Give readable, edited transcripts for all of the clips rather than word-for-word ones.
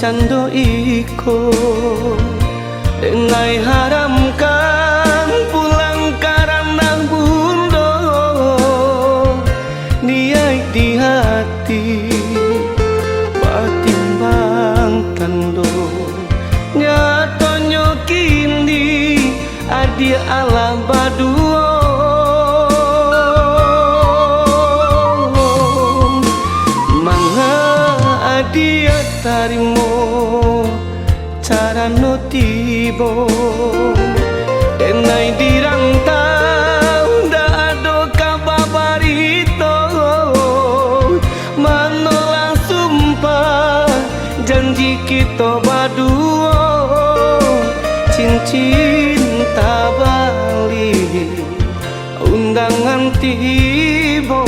Cando iko dengai haramkan pulang karena bundo niai di hati batimbang tando nyatonyo kini adi ala baduo mangha adia tarimo cara no tibo denai dirantau da ado kababarito manolang sumpah janji kita baduo cincin tabali undangan tibo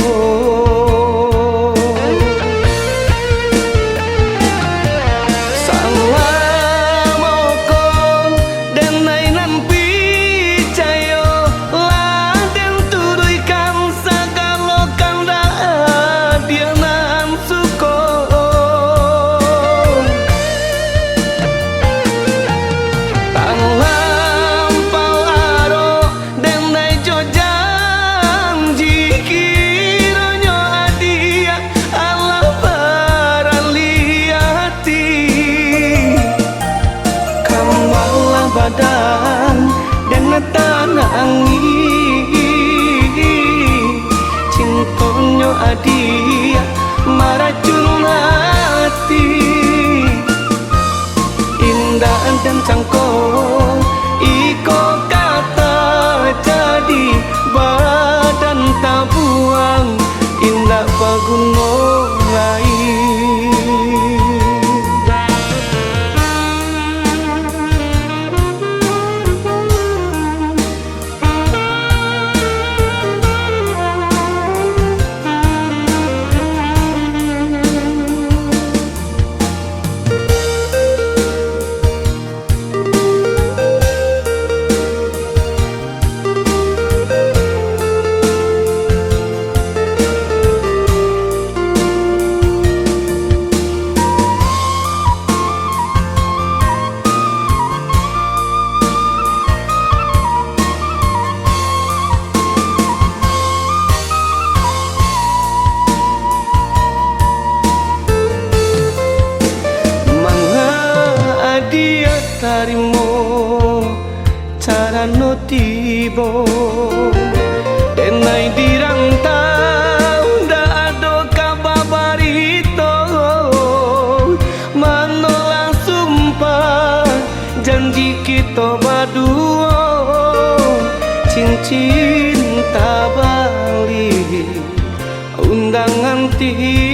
badan dan tanah angin cintonyo adia maracun hati indah dan cangkong iko kata jadi badan tabuang indah pagunung lain. Tarimo cara no tibo denai dirantau da ado kababarito manolang sumpah janji kita baduo cincin tabali undangan tibo